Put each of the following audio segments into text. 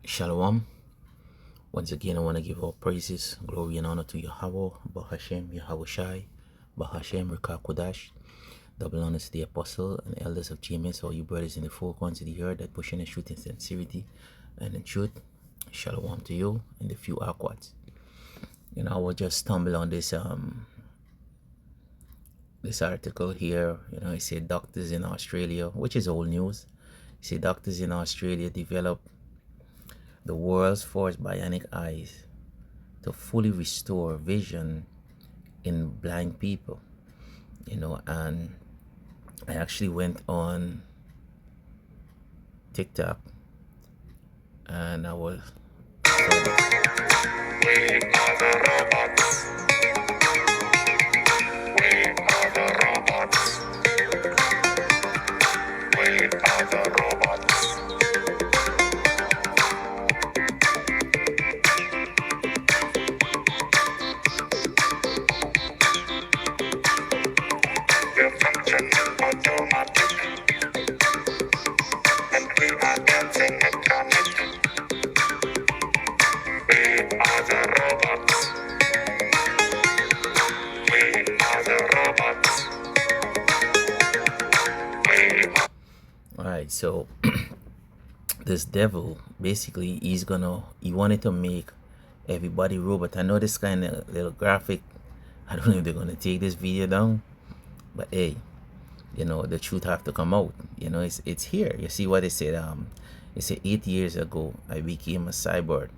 Shalom. Once again, I want to give all praises, glory, and honor to Yahweh, Bahashem, Yahweh Shai, Bahashem, Rikakodash. Double honors to the apostle and elders of GMS, all you brothers in the four corners of the earth that pushing the truth in sincerity and in truth. Shalom to you and the few Aquats. I will just stumble on this article here. It said doctors in Australia, which is old news. It said doctors in Australia develop the world's first bionic eyes to fully restore vision in blind people. And I actually went on TikTok and I was all right, so this devil basically he wanted to make everybody robot. I know this kind of little graphic, I don't know if they're gonna take this video down, but hey, the truth have to come out. It's here. You see what it said? It said 8 years ago I became a cyborg.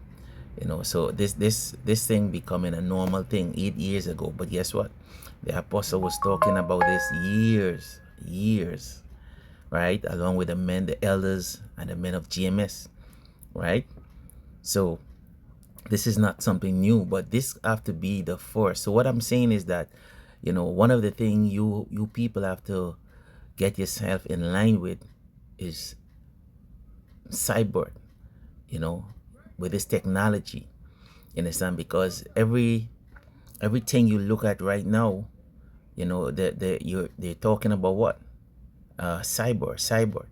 So this thing becoming a normal thing 8 years ago. But guess what? The apostle was talking about this years, right? Along with the men, the elders, and the men of GMS, right? So this is not something new, but this have to be the first. So what I'm saying is that, one of the things you people have to get yourself in line with is cyborg, with this technology. You understand? Because everything you look at right now, they're talking about what? Cyborg,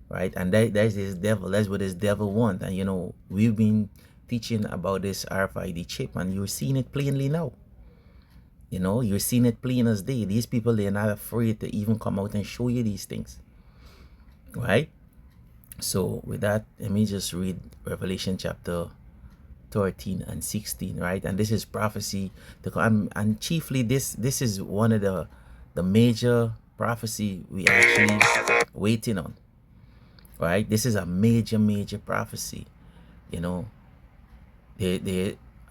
right? And that's this devil. That's what this devil wants. And we've been teaching about this RFID chip, and you're seeing it plainly now. You're seeing it plain as day. These people, they're not afraid to even come out and show you these things, right? So with that, let me just read Revelation chapter 13 and 16, right? And this is prophecy and chiefly this is one of the major prophecy we actually waiting on, right? This is a major prophecy. They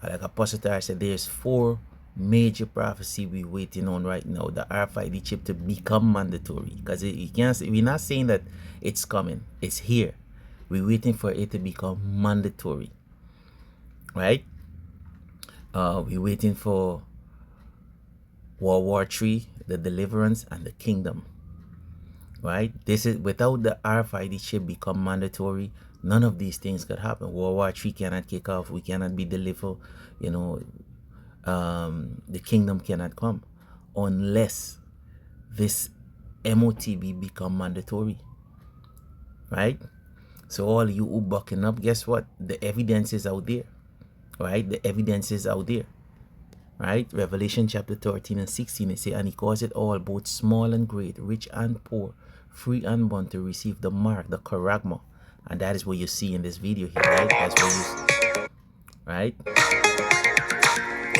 like Apostle Tar said, there's 4 major prophecy we waiting on right now. The RFID chip to become mandatory, because we're not saying that it's coming, it's here. We're waiting for it to become mandatory, right? We're waiting for World War III, the deliverance, and the kingdom, right? This is without the RFID chip become mandatory, none of these things could happen. World War III cannot kick off. We cannot be delivered. The kingdom cannot come unless this MOTB become mandatory, right? So all you who bucking up, guess what? The evidence is out there, right? The evidence is out there, right? Revelation chapter 13 and 16, it say, and he caused it all, both small and great, rich and poor, free and bond, to receive the mark, the charagma. And that is what you see in this video here, right? That's what you see, right?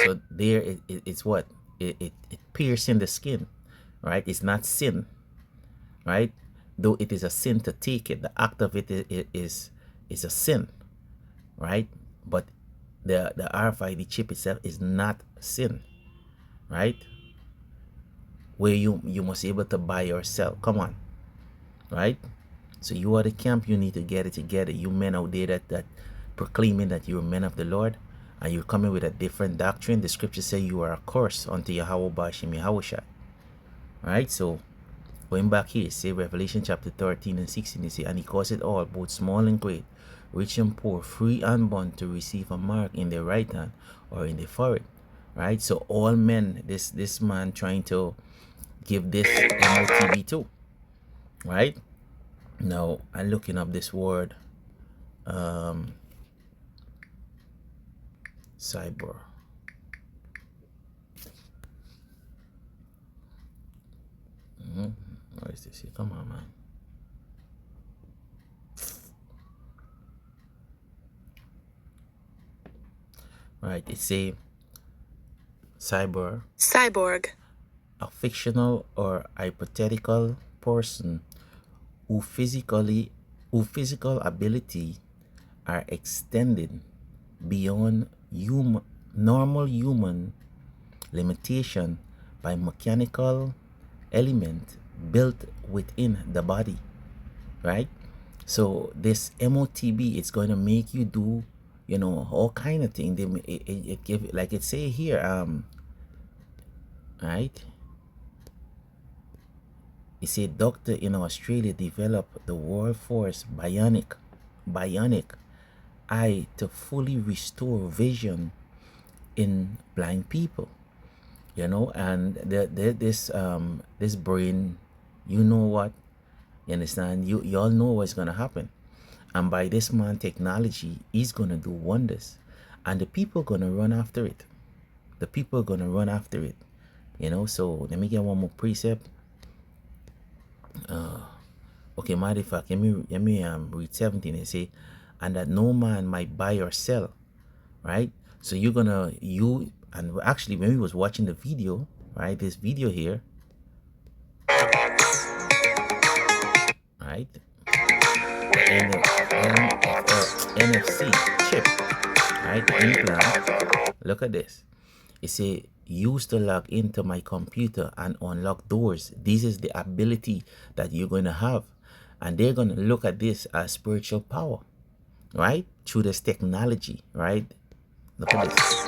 So there it's what? It piercing the skin, right? It's not sin, right? Though it is a sin to take it, the act of it is a sin, right? But the RFID chip itself is not sin, right? Where you must be able to buy or sell. Come on, right? So you are the camp, you need to get it together. You men out there that proclaiming that you're men of the Lord, and you're coming with a different doctrine. The scriptures say you are a curse unto Yahweh Bashem Yahweh Shai. Right? So going back here, say Revelation chapter 13 and 16, they say, and he caused it all, both small and great, rich and poor, free and bond, to receive a mark in their right hand or in their forehead. Right? So all men, this man trying to give this MOTB too. Right? Now I'm looking up this word Cyborg. What is this here? Come on, man. Right, it's a cyborg, a fictional or hypothetical person who physical ability are extended beyond normal human limitation by mechanical element built within the body, right? So this MOTB, it's going to make you do, all kind of things. It give, like it say here, right? It said doctor in Australia developed the world first bionic eye to fully restore vision in blind people. And this brain, what, you understand, you all know what's gonna happen. And by this man technology, he's gonna do wonders, and the people gonna run after it. So let me get one more precept. Okay, matter of fact, let me read 17. It say, and that no man might buy or sell, right? So and actually, when we was watching the video, right, this video here, right, NFC chip, right, implant. Look at this. It say, use to log into my computer and unlock doors. This is the ability that you're going to have, and they're going to look at this as spiritual power, right, through this technology, right? Look at this.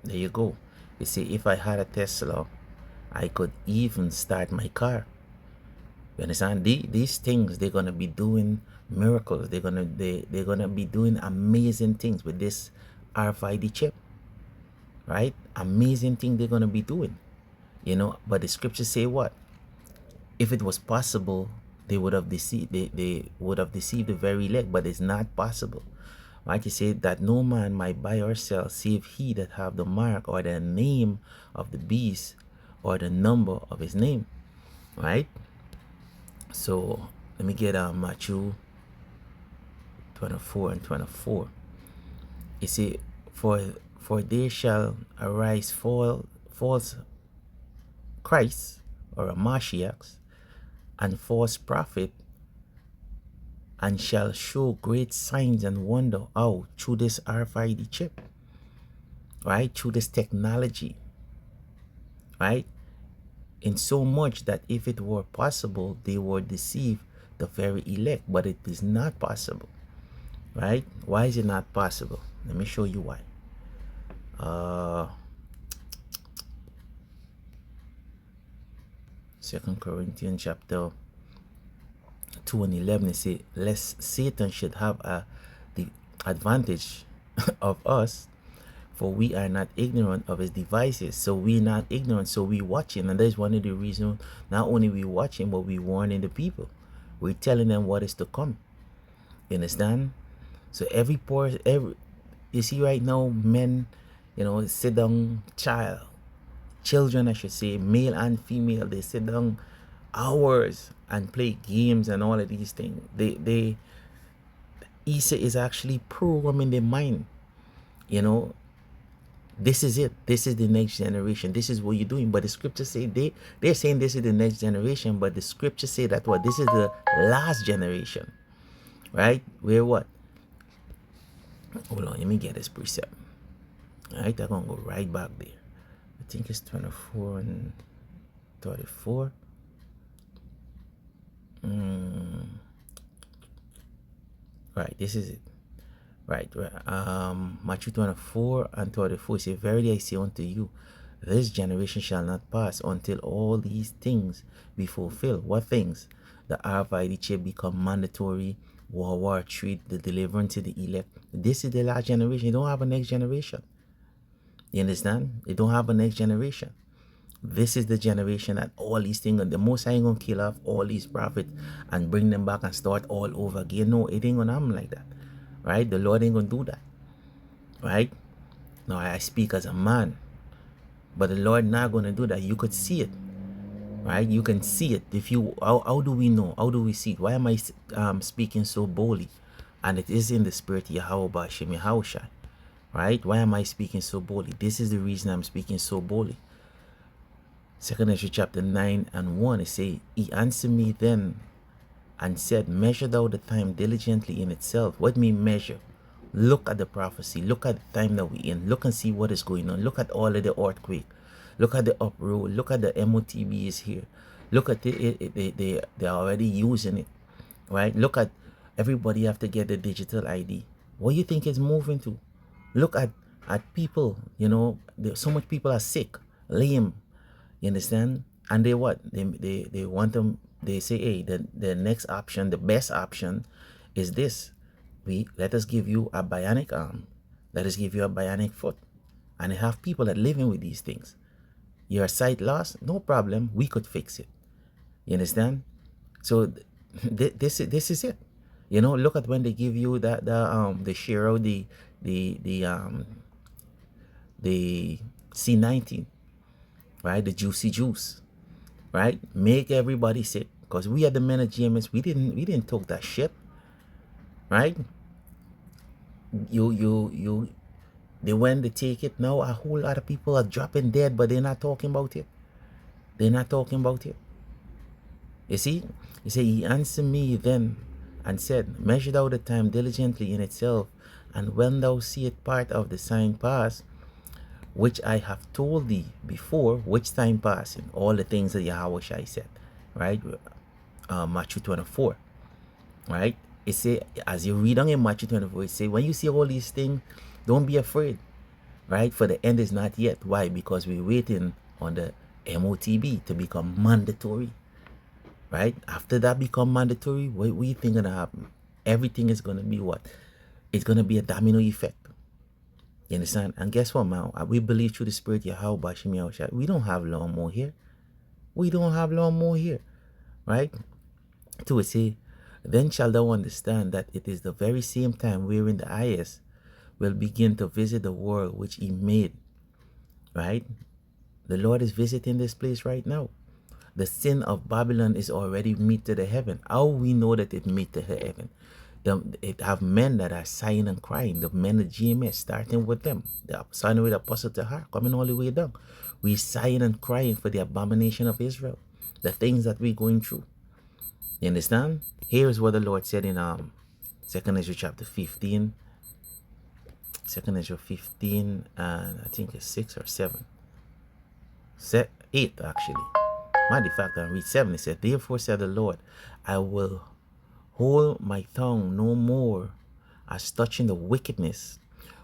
There you go. You see, if I had a Tesla, I could even start my car. You understand? These things, they're gonna be doing miracles. They're gonna be doing amazing things with this RFID chip, right? Amazing thing they're gonna be doing. But the scriptures say what? If it was possible, they would have deceived. They would have deceived the very elect, but it's not possible. Right? He said that no man might buy or sell save he that have the mark or the name of the beast or the number of his name. Right? So let me get Matthew 24 and 24. It say, for there shall arise false Christ or a Mashiach and false prophet, and shall show great signs and wonder out through this RFID chip, right? Through this technology, right? In so much that if it were possible, they would deceive the very elect, but it is not possible, right? Why is it not possible? Let me show you why. 2 Corinthians chapter 2 and 11, it says, lest Satan should have the advantage of us, for we are not ignorant of his devices. So we're not ignorant, so we watching, and that's one of the reasons. Not only we watching, but we warning the people. We're telling them what is to come. You understand? So you see right now, men, sit down, children, I should say, male and female, they sit down hours and play games and all of these things. Isa is actually programming their mind. This is it. This is the next generation. This is what you're doing. But the scriptures say they're saying this is the next generation, but the scriptures say that what? This is the last generation. Right? Where what? Hold on, let me get this precept. Alright, I'm gonna go right back there. I think it's 24 and 34. Right, this is it. Right. Matthew 24 and 34 say, verily I say unto you, this generation shall not pass until all these things be fulfilled. What things? The RFID chip become mandatory, World War III, the deliverance to the elect. This is the last generation. You don't have a next generation. You understand? You don't have a next generation. This is the generation that all these things, and the Most High ain't gonna kill off all these prophets and bring them back and start all over again. No, it ain't gonna happen like that, right? The Lord ain't gonna do that, right? Now I speak as a man, but the Lord not gonna do that. You could see it, right? You can see it. If you, how do we know? How do we see it? Why am I speaking so boldly? And it is in the spirit Yahweh Bashim Yahushai, right? Why am I speaking so boldly? This is the reason I'm speaking so boldly. Second Ezra chapter 9 and 1, it say, he answered me then and said, measure thou the time diligently in itself. What mean measure? Look at the prophecy. Look at the time that we're in. Look and see what is going on. Look at all of the earthquake. Look at the uproar. Look at the MOTB is here. Look at they're already using it, right? Look at everybody have to get the digital ID. What do you think it's moving to? Look at people, you know, so much people are sick, lame, you understand? And they what? They want them, they say, hey, the next option, the best option is this. Let us give you a bionic arm. Let us give you a bionic foot. And they have people that living with these things. Your sight lost, no problem. We could fix it. You understand? So this is it. You know, look at when they give you the share of the C19, right? The juicy juice, right? Make everybody sick. Because we are the men of GMS, we didn't talk that shit, right? They went to take it. Now a whole lot of people are dropping dead, but they're not talking about it. They're not talking about it. You see? He said, he answered me then and said, measure thou the time diligently in itself, and when thou seest part of the sign pass, which I have told thee before, which time passing, all the things that Yahweh Shai said, right? Matthew 24, right? It say, as you read on in Matthew 24, it say, when you see all these things, don't be afraid, right? For the end is not yet. Why? Because we're waiting on the MOTB to become mandatory, right? After that become mandatory, what do you think gonna happen? Everything is gonna be what? It's gonna be a domino effect. You understand? And guess what, man? We believe through the spirit Yahweh Bashim Yahushua. We don't have long more here. We don't have long more here, right? To say, then shall thou understand that it is the very same time wherein the highest will begin to visit the world which he made, right? The Lord is visiting this place right now. The sin of Babylon is already meet to the heaven. How we know that it meet to the heaven? It have men that are sighing and crying. The men of GMS, starting with them. Starting with Apostle Tahar, coming all the way down. We sighing and crying for the abomination of Israel. The things that we're going through. You understand? Here's what the Lord said in 2nd Ezra chapter 15. 2nd Ezra 15, and I think it's 6 or 7. 8 actually. Matter of fact, I read 7. It said, therefore said the Lord, I will hold my tongue no more as touching the wickedness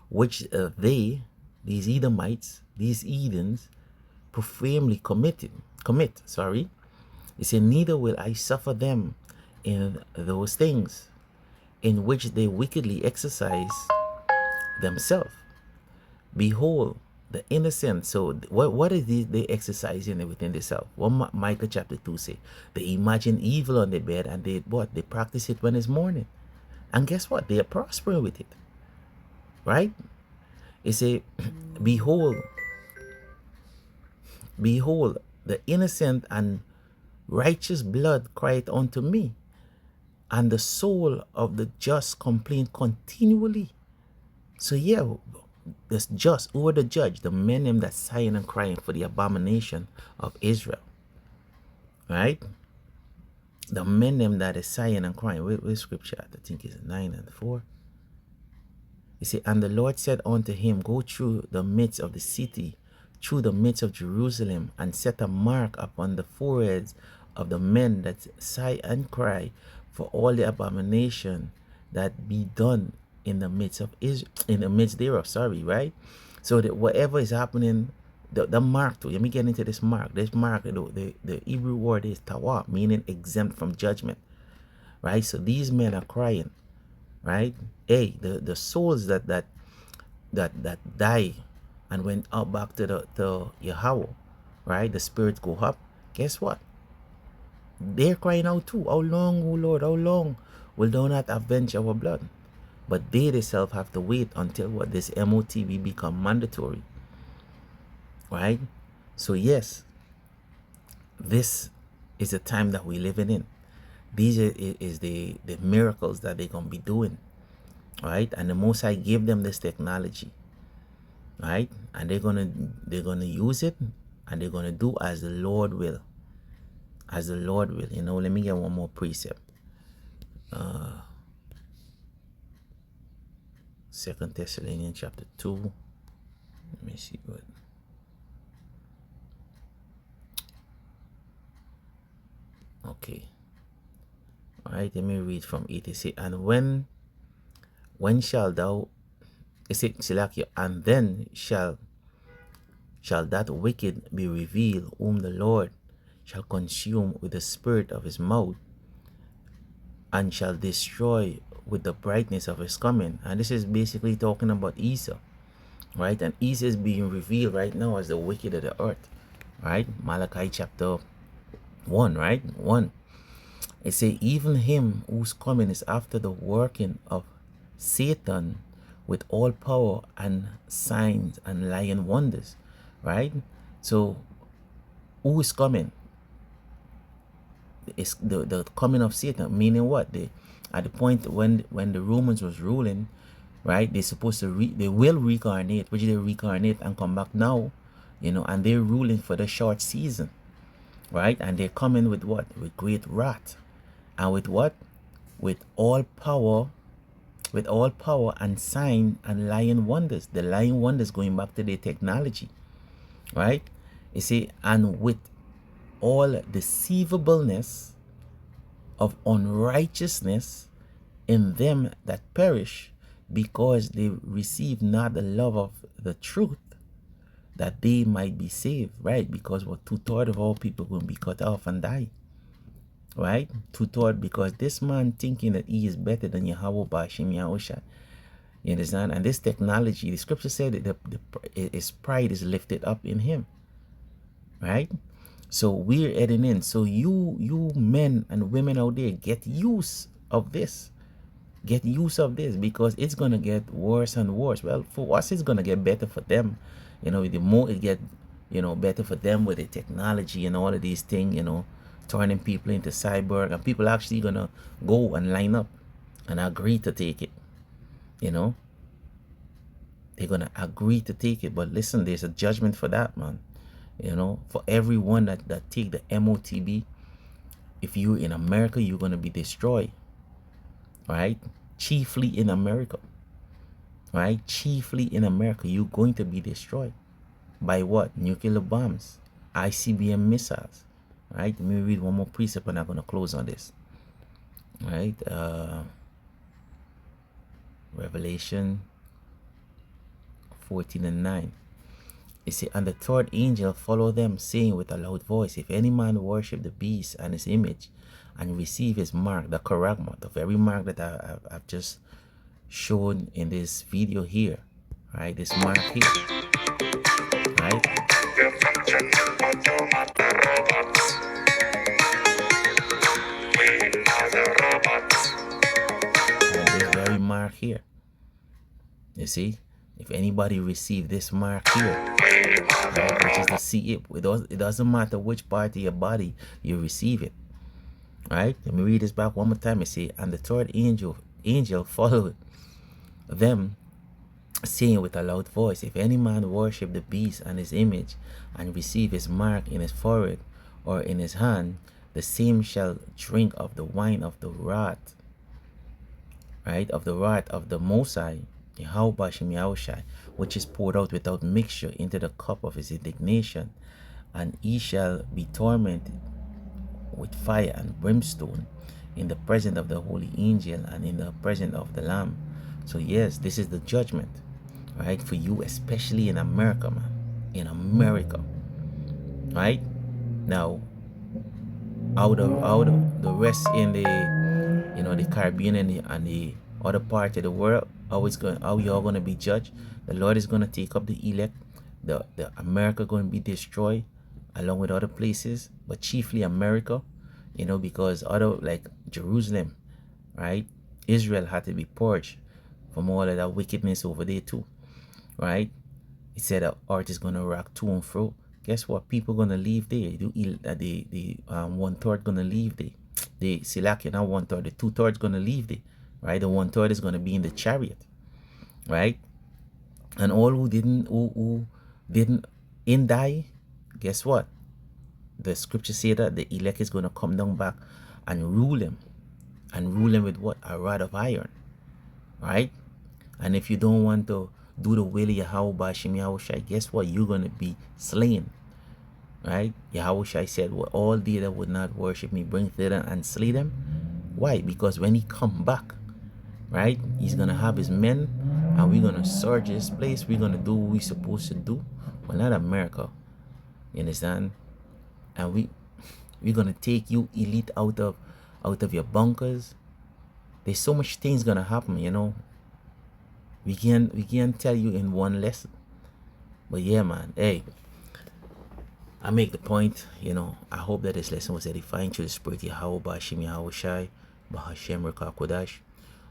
which these Edomites, these Edens, profanely commit. It said, neither will I suffer them in those things in which they wickedly exercise themselves. Behold, the innocent. So what is they exercising within themselves? What Micah chapter 2 say? They imagine evil on their bed, and they practice it when it's morning. And guess what? They are prospering with it. Right? It say, behold, the innocent and righteous blood cried unto me, and the soul of the just complained continually. So yeah, this just over the judge, the men them that sighing and crying for the abomination of Israel, right? The men them that is sighing and crying. Where scripture at? I think it's 9 and 4. You see, and the Lord said unto him, go through the midst of the city, through the midst of Jerusalem, and set a mark upon the foreheads of the men that sigh and cry for all the abomination that be done in the midst of Israel, in the midst thereof. Right? So that whatever is happening, the mark too. Let me get into this mark. This mark, the Hebrew word is tawa, meaning exempt from judgment. Right? So these men are crying. Right? Hey, the souls that die and went out back to Yahweh, right? The spirits go up. Guess what? They're crying out too. How long, O Lord? How long will thou not avenge our blood? But they themselves have to wait until what this MOTB become mandatory, right? So yes, this is the time that we're living in. These is the miracles that they're gonna be doing, right? And the Most High gave them this technology, right? And they're gonna use it, and they're gonna do as the Lord will, as the Lord will. You know, let me get one more precept. Second Thessalonians chapter 2. Let me see what. Okay. All right. Let me read from 8. It say, and when shall thou? It say, Selachia, and then shall that wicked be revealed, whom the Lord shall consume with the spirit of his mouth, and shall destroy with the brightness of his coming. And this is basically talking about Esau, right? And Esau is being revealed right now as the wicked of the earth, right? Malachi chapter 1, right? 1. It say, even him whose coming is after the working of Satan with all power and signs and lying wonders, right? So who is coming? It's the coming of Satan, meaning what? At the point when the Romans was ruling, right? They're supposed to they will reincarnate, which they reincarnate and come back now, you know, and they're ruling for the short season, right? And they're coming with what? With great wrath, and with what? With all power and sign and lying wonders. The lying wonders going back to the technology, right? You see, and with all deceivableness of unrighteousness in them that perish, because they receive not the love of the truth, that they might be saved, right? Because what, 2/3 of all people going to be cut off and die, right? 2/3, because this man thinking that he is better than Yahweh Bashim Yahusha. You understand? And this technology, the scripture said that his pride is lifted up in him, right? So we're heading in. So you men and women out there, get use of this. Get use of this, because it's gonna get worse and worse. Well, for us, it's gonna get better for them. You know, the more it get, you know, better for them with the technology and all of these things, you know, turning people into cyborg, and people actually gonna go and line up and agree to take it. You know, they're gonna agree to take it. But listen, there's a judgment for that, man. You know, for everyone that take the MOTB, if you're in America, you're gonna be destroyed, right? Chiefly in America, right? Chiefly in America, you're going to be destroyed by what? Nuclear bombs, ICBM missiles, right? Let me read one more precept and I'm gonna close on this, right? Revelation 14:9. It says, and the third angel followed them, saying with a loud voice, if any man worship the beast and his image, and receive his mark, the charagma, the very mark that I've just shown in this video here, right? This mark here, right? And this very mark here, you see, if anybody receive this mark here, right, which is the CE, it doesn't matter which part of your body you receive it, right? Let me read this back one more time. It say, and the third angel followed them, saying with a loud voice, if any man worship the beast and his image, and receive his mark in his forehead or in his hand, the same shall drink of the wine of the wrath, right, of the wrath of the Most High, Yahweh Shem Yahushai, which is poured out without mixture into the cup of his indignation, and he shall be tormented with fire and brimstone in the presence of the holy angel and in the presence of the Lamb. So yes, this is the judgment, right, for you, especially in America, man. In America, right? Now, out of the rest in the, you know, the Caribbean and the other part of the world, how you're gonna be judged. The Lord is gonna take up the elect. The America gonna be destroyed. along with other places, but chiefly America, because other like Jerusalem, right? Israel had to be purged from all of that wickedness over there too, right? He said that earth is gonna rock to and fro. Guess what? People gonna leave there. The 1/3 gonna leave there. The Silaki, not 1/3. The 2/3 gonna leave there, right? The 1/3 is gonna be in the chariot, right? And all who didn't in die, guess what? The scripture say that the elect is gonna come down back and rule him, with what? A rod of iron, right? And if you don't want to do the will of Yahweh Bashim Yahushai, guess what? You're gonna be slain, right? Yahushai said, well, all they that would not worship me, bring thither and slay them. Why? Because when he come back, right, he's gonna have his men, and we're gonna surge this place. We're gonna do what we're supposed to do. Well, not America, you understand? And we're gonna take you elite out of your bunkers. There's so much things gonna happen, we can't tell you in one lesson. But yeah, man, hey, I make the point, I hope that this lesson was edifying to the spirit Yahweh Bashim Yahweh Shai Bahashem Rekah Kodash.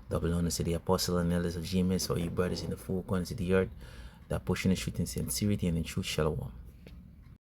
Double honors to the apostle and elders of GMS, or you brothers in the four corners of the earth that pushing the truth in sincerity and in truth shalom.